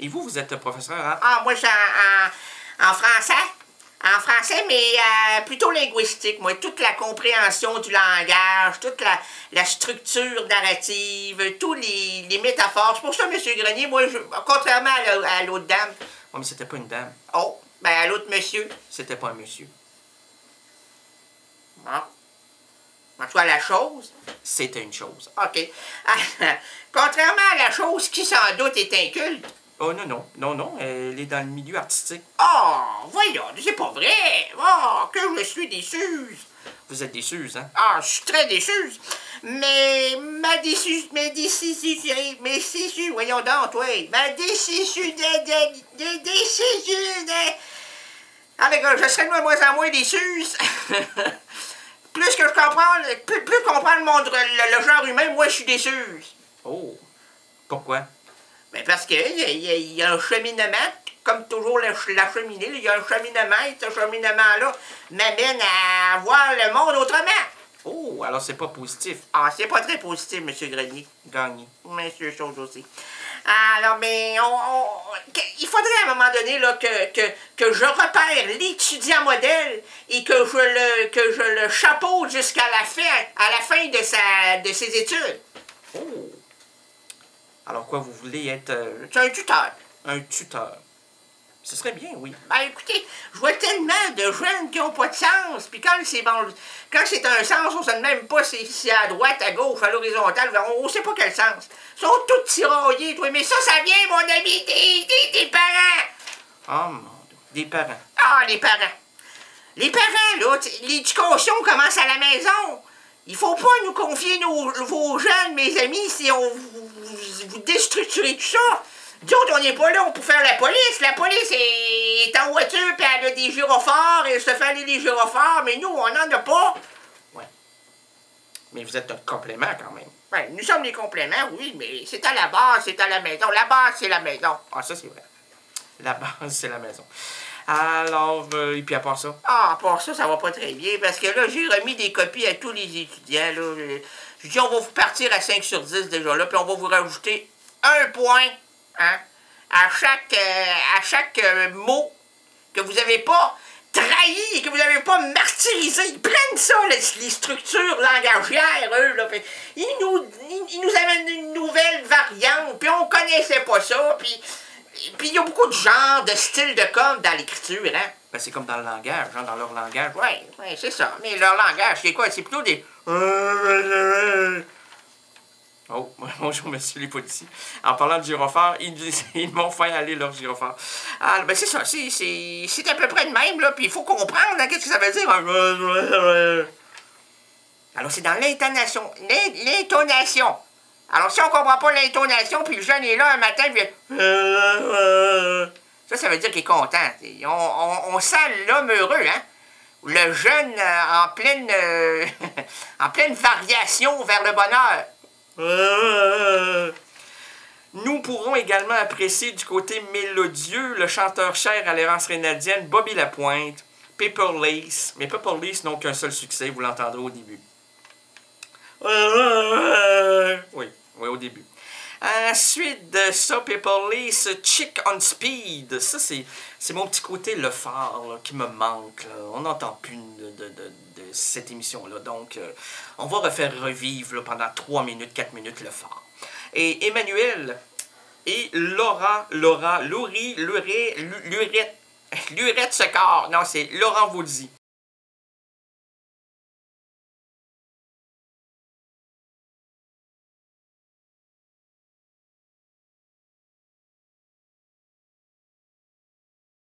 Et vous, vous êtes professeur, hein? Ah, moi, je suis en français. En français, mais plutôt linguistique, moi. Toute la compréhension du langage, toute la structure narrative, tous les métaphores. C'est pour ça, M. Grenier, moi, contrairement à l'autre dame. Oh, mais c'était pas une dame. Oh, ben à l'autre monsieur. C'était pas un monsieur. Ah. En tout cas, la chose. C'était une chose. OK. Contrairement à la chose qui, sans doute, est inculte. Oh, non, non. Non, non. Elle est dans le milieu artistique. Oh, voyons, c'est pas vrai. Oh, que je suis déçue. Vous êtes déçue, hein? Ah, je suis très déçue. Mais ma déçue, voyons donc, toi. Ma déçue Ah, d'accord, je serais de moins en moins déçue. Plus que je comprends, plus comprendre le monde, le genre humain, moi, je suis déçue. Oh. Pourquoi? Ben parce que il y a un cheminement, comme toujours la cheminée, il y a un cheminement, et ce cheminement-là m'amène à voir le monde autrement. Oh, alors c'est pas positif. Ah, c'est pas très positif, M. Grenier. Gagné. Monsieur Chose aussi. Alors, mais il faudrait à un moment donné là, que je repère l'étudiant modèle et que je le chapeaute jusqu'à la fin de ses études. Oh. Alors quoi, vous voulez être... C'est un tuteur. un tuteur. Ce serait bien, oui. Ben écoutez, je vois tellement de jeunes qui n'ont pas de sens, puis quand c'est un sens, on ne sait même pas si c'est à droite, à gauche, à l'horizontale, on ne sait pas quel sens. Ils sont tous tiraillés, toi, mais ça vient, mon ami, des parents. Oh mon Dieu, des parents. Ah, les parents. Les parents, là, l'éducation commence à la maison. Il faut pas nous confier vos jeunes, mes amis, si vous déstructurez tout ça. Nous autres, on n'est pas là pour faire la police. La police est en voiture, puis elle a des gyrophares, et elle se fait aller des gyrophares, mais nous, on n'en a pas. Ouais. Mais vous êtes notre complément, quand même. Ouais, nous sommes les compléments, oui, mais c'est à la base, c'est à la maison. La base, c'est la maison. Ah, ça, c'est vrai. La base, c'est la maison. Alors, et puis à part ça? Ah, à part ça, ça va pas très bien, parce que là, j'ai remis des copies à tous les étudiants, là. Je dis, on va vous partir à 5 sur 10 déjà, là, puis on va vous rajouter 1 point, hein, à chaque mot que vous avez pas trahi et que vous n'avez pas martyrisé. Ils prennent ça, les structures langagières, eux, là. Ils nous amènent une nouvelle variante, puis on connaissait pas ça, puis il y a beaucoup de genres, de styles de com dans l'écriture, hein. Ben, c'est comme dans le langage, genre dans leur langage. Ouais, c'est ça. Mais leur langage, c'est quoi? C'est plutôt des... Oh, bonjour, monsieur les policiers. En parlant de gyrophare, ils m'ont fait aller leur gyrophare. Ah, ben c'est ça, c'est à peu près le même, là, puis il faut comprendre, hein, qu'est-ce que ça veut dire. Alors, c'est dans l'intonation. L'intonation. Alors, si on comprend pas l'intonation, puis le jeune est là un matin, puis ça veut dire qu'il est content. On sent l'homme heureux, hein? Le jeune en pleine variation vers le bonheur. Nous pourrons également apprécier du côté mélodieux le chanteur cher à l'errance rénadienne Bobby Lapointe, Paper Lace. Mais Paper Lace n'ont qu'un seul succès, vous l'entendrez au début. Oui, au début. Ensuite de ça, Paper Lace, Chick on Speed. Ça, c'est mon petit côté le phare là, qui me manque. Là. On n'entend plus de cette émission-là. Donc, on va refaire revivre là, pendant 3 minutes, 4 minutes le phare. Et Emmanuel et Laurie, Lurette Secor. Non, c'est Laurent Vaulzy.